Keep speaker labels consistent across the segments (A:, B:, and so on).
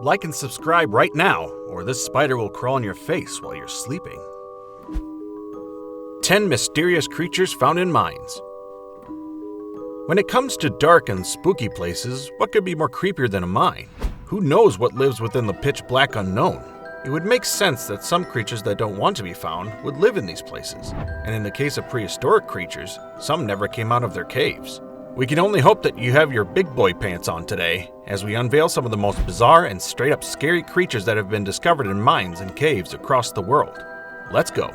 A: Like and subscribe right now, or this spider will crawl on your face while you're sleeping. 10 mysterious creatures found in mines. When it comes to dark and spooky places, what could be more creepier than a mine? Who knows what lives within the pitch black unknown? It would make sense that some creatures that don't want to be found would live in these places, and in the case of prehistoric creatures, some never came out of their caves. We can only hope that you have your big boy pants on today, as we unveil some of the most bizarre and straight up scary creatures that have been discovered in mines and caves across the world. Let's go.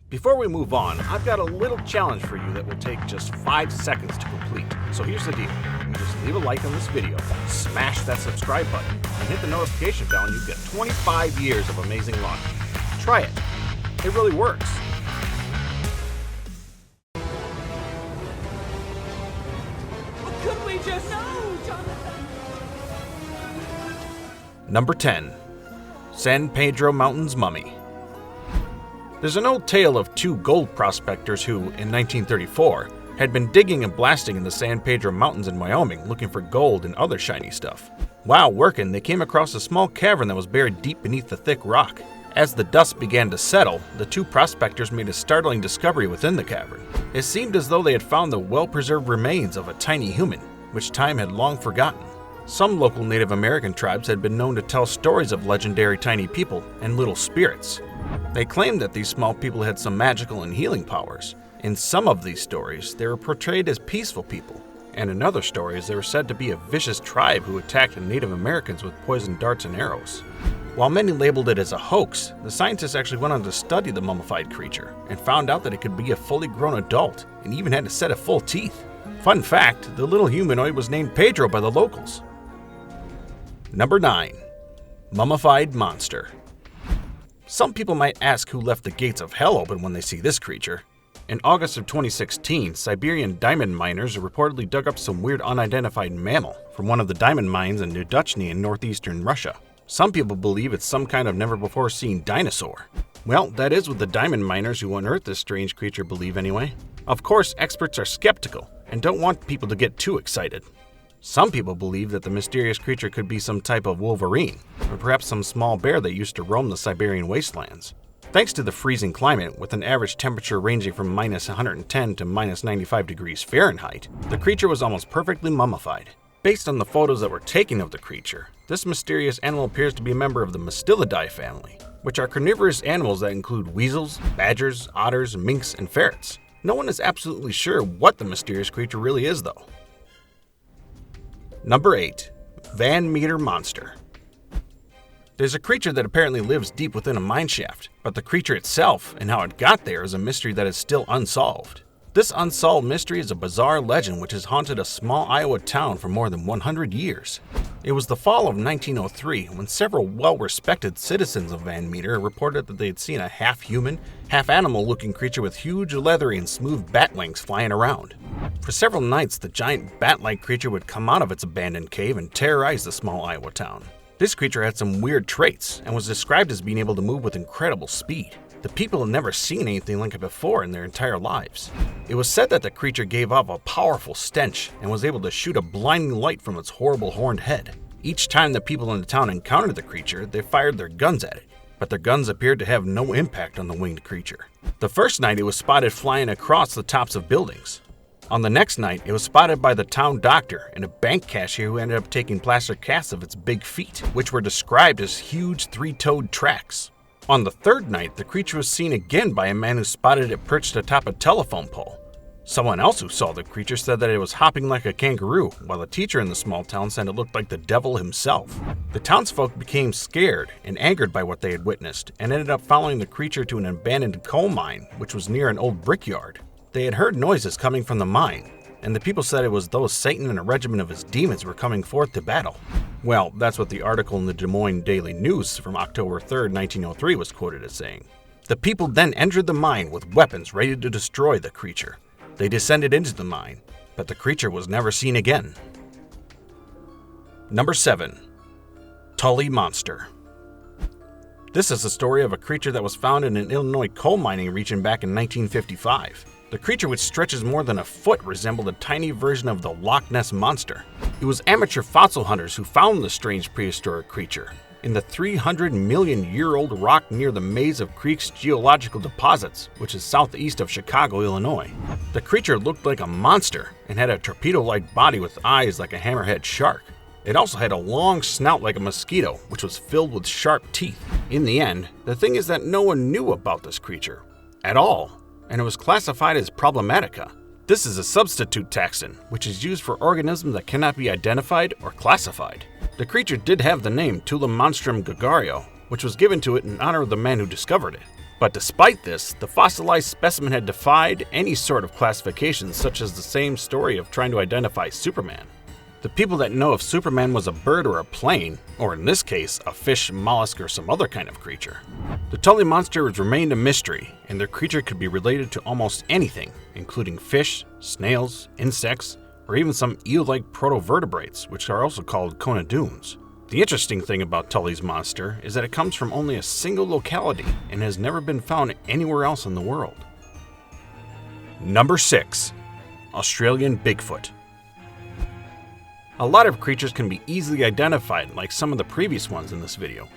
A: Before we move on, I've got a little challenge for you that will take just 5 seconds to complete. So here's the deal. You just leave a like on this video, smash that subscribe button, and hit the notification bell and you get 25 years of amazing luck. Try it. It really works.
B: Could we just know, Jonathan?
A: Number 10. San Pedro Mountains Mummy. There's an old tale of 2 gold prospectors who, in 1934, had been digging and blasting in the San Pedro Mountains in Wyoming looking for gold and other shiny stuff. While working, they came across a small cavern that was buried deep beneath the thick rock. As the dust began to settle, the 2 prospectors made a startling discovery within the cavern. It seemed as though they had found the well-preserved remains of a tiny human, which time had long forgotten. Some local Native American tribes had been known to tell stories of legendary tiny people and little spirits. They claimed that these small people had some magical and healing powers. In some of these stories, they were portrayed as peaceful people, and in other stories, they were said to be a vicious tribe who attacked Native Americans with poisoned darts and arrows. While many labeled it as a hoax, the scientists actually went on to study the mummified creature and found out that it could be a fully grown adult and even had a set of full teeth. Fun fact, the little humanoid was named Pedro by the locals. Number 9. Mummified Monster. Some people might ask who left the gates of hell open when they see this creature. In August of 2016, Siberian diamond miners reportedly dug up some weird unidentified mammal from one of the diamond mines in Dudchny in northeastern Russia. Some people believe it's some kind of never-before-seen dinosaur. Well, that is what the diamond miners who unearthed this strange creature believe anyway. Of course, experts are skeptical and don't want people to get too excited. Some people believe that the mysterious creature could be some type of wolverine, or perhaps some small bear that used to roam the Siberian wastelands. Thanks to the freezing climate, with an average temperature ranging from minus 110 to minus 95 degrees Fahrenheit, the creature was almost perfectly mummified. Based on the photos that were taken of the creature, this mysterious animal appears to be a member of the Mystididae family, which are carnivorous animals that include weasels, badgers, otters, minks, and ferrets. No one is absolutely sure what the mysterious creature really is, though. Number 8. Van Meter Monster. There's a creature that apparently lives deep within a mine shaft, but the creature itself and how it got there is a mystery that is still unsolved. This unsolved mystery is a bizarre legend which has haunted a small Iowa town for more than 100 years. It was the fall of 1903 when several well-respected citizens of Van Meter reported that they had seen a half-human, half-animal-looking creature with huge leathery and smooth bat wings flying around. For several nights, the giant bat-like creature would come out of its abandoned cave and terrorize the small Iowa town. This creature had some weird traits and was described as being able to move with incredible speed. The people had never seen anything like it before in their entire lives. It was said that the creature gave off a powerful stench and was able to shoot a blinding light from its horrible horned head. Each time the people in the town encountered the creature, they fired their guns at it, but their guns appeared to have no impact on the winged creature. The first night it was spotted flying across the tops of buildings. On the next night, it was spotted by the town doctor and a bank cashier who ended up taking plaster casts of its big feet, which were described as huge 3-toed tracks. On the third night, the creature was seen again by a man who spotted it perched atop a telephone pole. Someone else who saw the creature said that it was hopping like a kangaroo, while a teacher in the small town said it looked like the devil himself. The townsfolk became scared and angered by what they had witnessed, and ended up following the creature to an abandoned coal mine, which was near an old brickyard. They had heard noises coming from the mine, and the people said it was those Satan and a regiment of his demons were coming forth to battle. Well, that's what the article in the Des Moines Daily News from October 3rd, 1903 was quoted as saying. The people then entered the mine with weapons ready to destroy the creature. They descended into the mine, but the creature was never seen again. Number 7. Tully Monster. This is the story of a creature that was found in an Illinois coal mining region back in 1955. The creature, which stretches more than a foot, resembled a tiny version of the Loch Ness Monster. It was amateur fossil hunters who found the strange prehistoric creature in the 300-million-year-old rock near the Maze of Creeks geological deposits, which is southeast of Chicago, Illinois. The creature looked like a monster and had a torpedo-like body with eyes like a hammerhead shark. It also had a long snout like a mosquito, which was filled with sharp teeth. In the end, the thing is that no one knew about this creature at all, and it was classified as problematica. This is a substitute taxon, which is used for organisms that cannot be identified or classified. The creature did have the name Tulum monstrum gregario, which was given to it in honor of the man who discovered it. But despite this, the fossilized specimen had defied any sort of classification, such as the same story of trying to identify Superman. The people that know if Superman was a bird or a plane, or in this case, a fish, mollusk, or some other kind of creature. The Tully monster has remained a mystery, and their creature could be related to almost anything, including fish, snails, insects, or even some eel-like protovertebrates, which are also called conodunes. The interesting thing about Tully's monster is that it comes from only a single locality and has never been found anywhere else in the world. Number 6. Australian Bigfoot. A lot of creatures can be easily identified, like some of the previous ones in this video,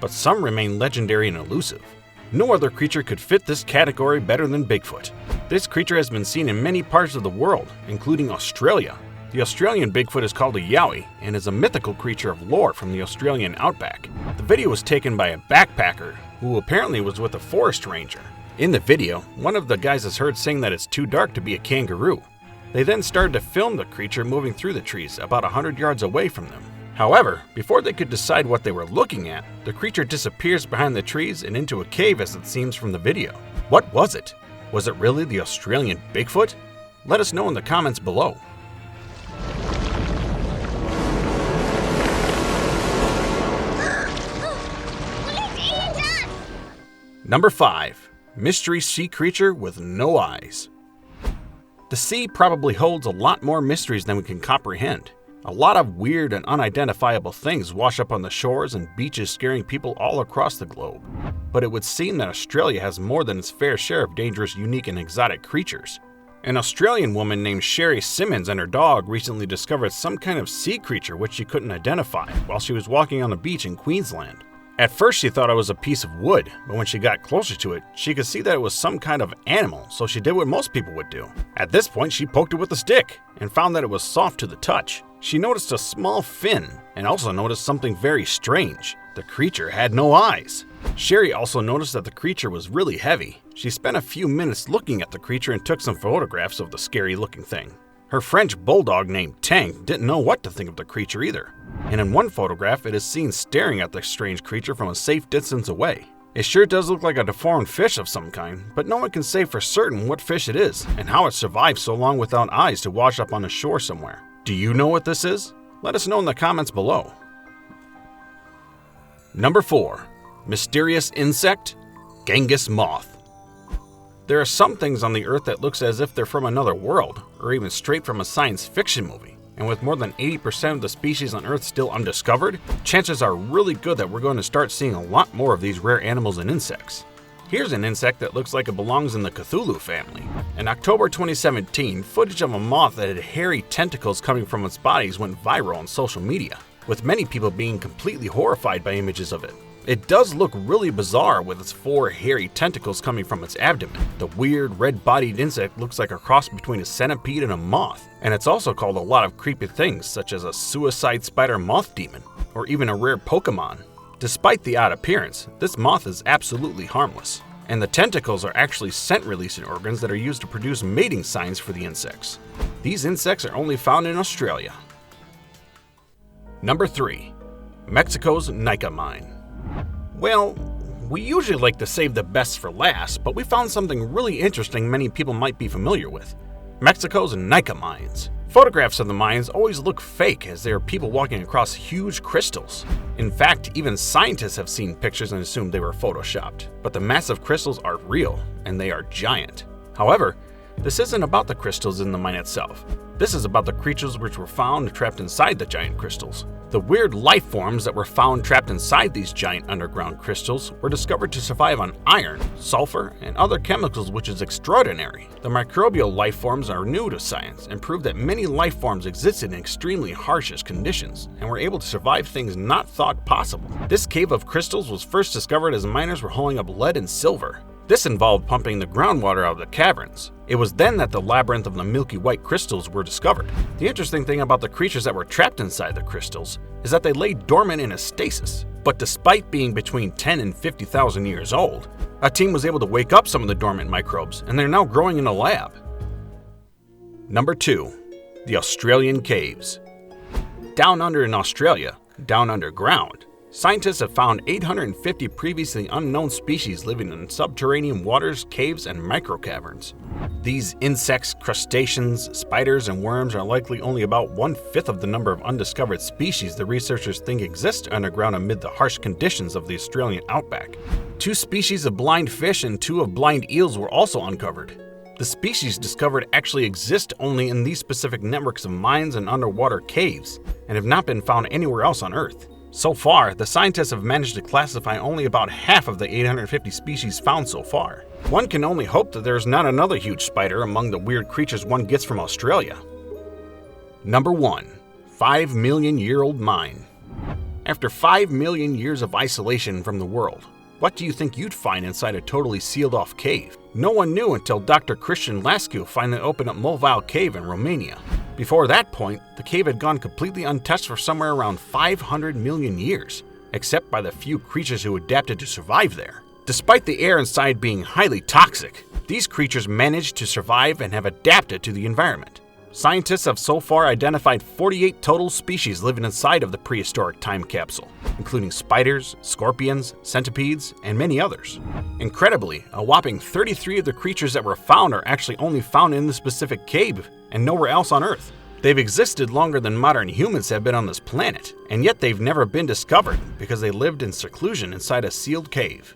A: but some remain legendary and elusive. No other creature could fit this category better than Bigfoot. This creature has been seen in many parts of the world, including Australia. The Australian Bigfoot is called a yowie and is a mythical creature of lore from the Australian outback. The video was taken by a backpacker who apparently was with a forest ranger. In the video, one of the guys is heard saying that it's too dark to be a kangaroo. They then started to film the creature moving through the trees about 100 yards away from them. However, before they could decide what they were looking at, the creature disappears behind the trees and into a cave, as it seems from the video. What was it? Was it really the Australian Bigfoot? Let us know in the comments below. Number 5. Mystery sea creature with no eyes. The sea probably holds a lot more mysteries than we can comprehend. A lot of weird and unidentifiable things wash up on the shores and beaches, scaring people all across the globe. But it would seem that Australia has more than its fair share of dangerous, unique, and exotic creatures. An Australian woman named Sherry Simmons and her dog recently discovered some kind of sea creature which she couldn't identify while she was walking on a beach in Queensland. At first she thought it was a piece of wood, but when she got closer to it, she could see that it was some kind of animal, so she did what most people would do. At this point, she poked it with a stick and found that it was soft to the touch. She noticed a small fin and also noticed something very strange. The creature had no eyes. Sherry also noticed that the creature was really heavy. She spent a few minutes looking at the creature and took some photographs of the scary looking thing. Her French bulldog named Tank didn't know what to think of the creature either, and in one photograph it is seen staring at the strange creature from a safe distance away. It sure does look like a deformed fish of some kind, but no one can say for certain what fish it is and how it survived so long without eyes to wash up on a shore somewhere. Do you know what this is? Let us know in the comments below. Number 4. Mysterious insect, Genghis moth. There are some things on the earth that looks as if they're from another world, or even straight from a science fiction movie. And with more than 80% of the species on Earth still undiscovered, chances are really good that we're going to start seeing a lot more of these rare animals and insects. Here's an insect that looks like it belongs in the Cthulhu family. In October 2017, footage of a moth that had hairy tentacles coming from its bodies went viral on social media, with many people being completely horrified by images of it. It does look really bizarre with its 4 hairy tentacles coming from its abdomen. The weird red-bodied insect looks like a cross between a centipede and a moth, and it's also called a lot of creepy things such as a suicide spider moth demon, or even a rare Pokemon. Despite the odd appearance, this moth is absolutely harmless, and the tentacles are actually scent-releasing organs that are used to produce mating signs for the insects. These insects are only found in Australia. Number 3. Mexico's Nika Mine. Well, we usually like to save the best for last, but we found something really interesting many people might be familiar with. Mexico's Nika mines. Photographs of the mines always look fake, as there are people walking across huge crystals. In fact, even scientists have seen pictures and assumed they were photoshopped. But the massive crystals are real, and they are giant. However, this isn't about the crystals in the mine itself. This is about the creatures which were found trapped inside the giant crystals. The weird life forms that were found trapped inside these giant underground crystals were discovered to survive on iron, sulfur, and other chemicals, which is extraordinary. The microbial life forms are new to science and prove that many life forms existed in extremely harshest conditions and were able to survive things not thought possible. This cave of crystals was first discovered as miners were hauling up lead and silver. This involved pumping the groundwater out of the caverns. It was then that the labyrinth of the milky white crystals were discovered. The interesting thing about the creatures that were trapped inside the crystals is that they lay dormant in a stasis. But despite being between 10 and 50,000 years old, a team was able to wake up some of the dormant microbes, and they're now growing in a lab. Number 2. The Australian Caves. Down under in Australia, down underground, scientists have found 850 previously unknown species living in subterranean waters, caves, and microcaverns. These insects, crustaceans, spiders, and worms are likely only about 1/5 of the number of undiscovered species the researchers think exist underground amid the harsh conditions of the Australian outback. 2 species of blind fish and 2 of blind eels were also uncovered. The species discovered actually exist only in these specific networks of mines and underwater caves, and have not been found anywhere else on Earth. So far, the scientists have managed to classify only about half of the 850 species found so far. One can only hope that there's not another huge spider among the weird creatures one gets from Australia. Number 1. 5 million year old mine. After 5 million years of isolation from the world, what do you think you'd find inside a totally sealed off cave? No one knew until Dr. Christian Lascu finally opened up Mobile Cave in Romania. Before that point, the cave had gone completely untouched for somewhere around 500 million years, except by the few creatures who adapted to survive there. Despite the air inside being highly toxic, these creatures managed to survive and have adapted to the environment. Scientists have so far identified 48 total species living inside of the prehistoric time capsule, including spiders, scorpions, centipedes, and many others. Incredibly, a whopping 33 of the creatures that were found are actually only found in the specific cave and nowhere else on Earth. They've existed longer than modern humans have been on this planet, and yet they've never been discovered because they lived in seclusion inside a sealed cave.